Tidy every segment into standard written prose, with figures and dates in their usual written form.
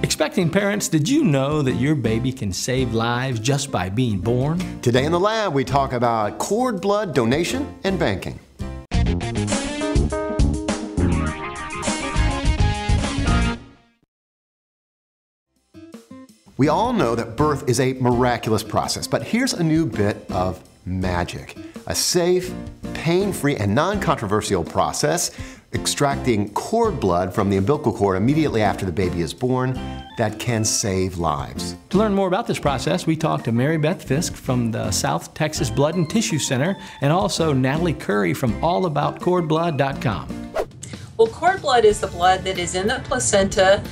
Expecting parents, did you know that your baby can save lives just by being born? Today in the lab, we talk about cord blood donation and banking. We all know that birth is a miraculous process, but here's a new bit of magic. A safe, pain-free, and non-controversial process, extracting cord blood from the umbilical cord immediately after the baby is born, that can save lives. To learn more about this process, we talked to Mary Beth Fisk from the South Texas Blood and Tissue Center and also Natalie Curry from allaboutcordblood.com. Well, cord blood is the blood that is in the placenta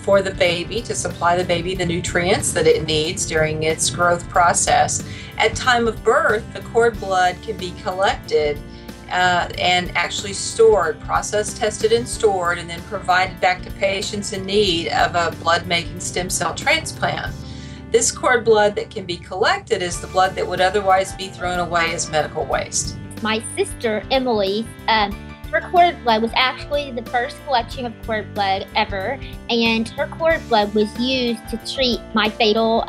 for the baby to supply the baby the nutrients that it needs during its growth process. At time of birth, the cord blood can be collected and actually stored, processed, tested, and stored, and then provided back to patients in need of a blood-making stem cell transplant. This cord blood that can be collected is the blood that would otherwise be thrown away as medical waste. My sister, Emily, her cord blood was actually the first collection of cord blood ever, and her cord blood was used to treat my fatal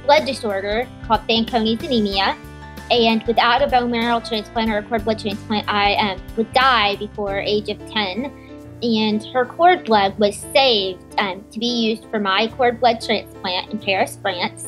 blood disorder called Fanconi's anemia. And without a bone marrow transplant or a cord blood transplant, I would die before age of 10. And her cord blood was saved to be used for my cord blood transplant in Paris, France.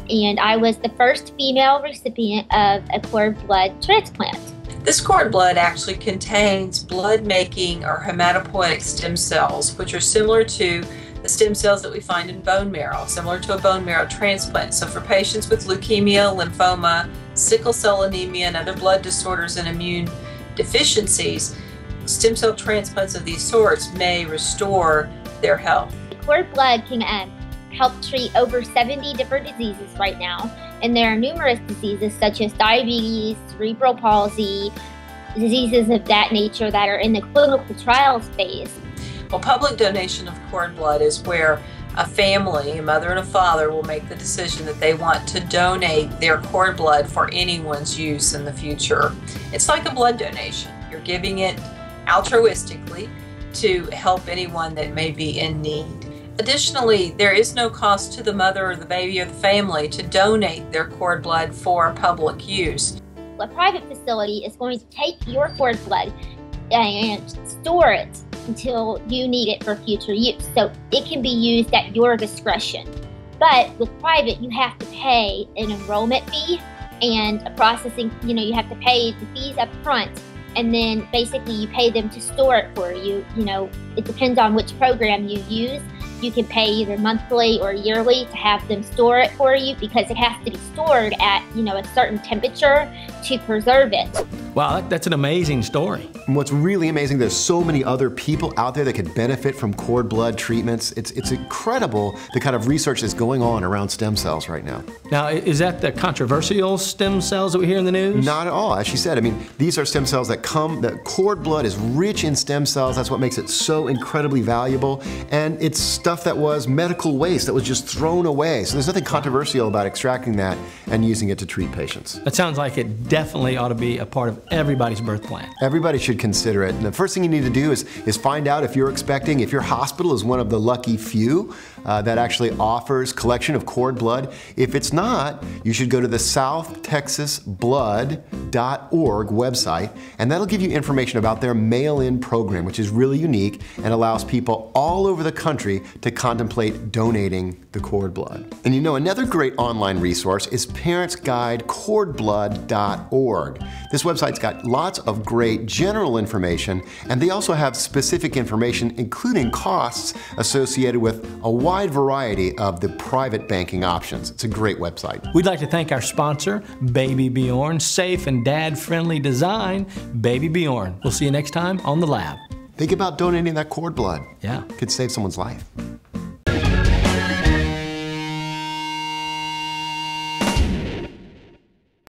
And I was the first female recipient of a cord blood transplant. This cord blood actually contains blood-making or hematopoietic stem cells, which are similar to the stem cells that we find in bone marrow, similar to a bone marrow transplant. So for patients with leukemia, lymphoma, sickle cell anemia, and other blood disorders and immune deficiencies, stem cell transplants of these sorts may restore their health. Cord blood can help treat over 70 different diseases right now, and there are numerous diseases such as diabetes, cerebral palsy, diseases of that nature that are in the clinical trials phase. Well, public donation of cord blood is where a family, a mother and a father, will make the decision that they want to donate their cord blood for anyone's use in the future. It's like a blood donation. You're giving it altruistically to help anyone that may be in need. Additionally, there is no cost to the mother or the baby or the family to donate their cord blood for public use. A private facility is going to take your cord blood and store it until you need it for future use. So it can be used at your discretion. But with private, you have to pay an enrollment fee and a processing, you have to pay the fees up front, and then basically you pay them to store it for you. It depends on which program you use. You can pay either monthly or yearly to have them store it for you because it has to be stored at, a certain temperature to preserve it. Wow, that's an amazing story. And what's really amazing, there's so many other people out there that could benefit from cord blood treatments. It's incredible the kind of research that's going on around stem cells right now. Now, is that the controversial stem cells that we hear in the news? Not at all. As she said, these are stem cells that cord blood is rich in stem cells. That's what makes it so incredibly valuable. And it's stuff that was medical waste that was just thrown away. So there's nothing controversial about extracting that and using it to treat patients. That sounds like it definitely ought to be a part of everybody's birth plan. Everybody should consider it. And the first thing you need to do is find out if your hospital is one of the lucky few that actually offers collection of cord blood. If it's not, you should go to the southtexasblood.org website, and that'll give you information about their mail-in program, which is really unique and allows people all over the country to contemplate donating the cord blood. And another great online resource is parentsguidecordblood.org. This website's got lots of great general information, and they also have specific information, including costs associated with a wide variety of the private banking options. It's a great website. We'd like to thank our sponsor, Baby Bjorn, safe and dad-friendly design, Baby Bjorn. We'll see you next time on The Lab. Think about donating that cord blood. Yeah. Could save someone's life.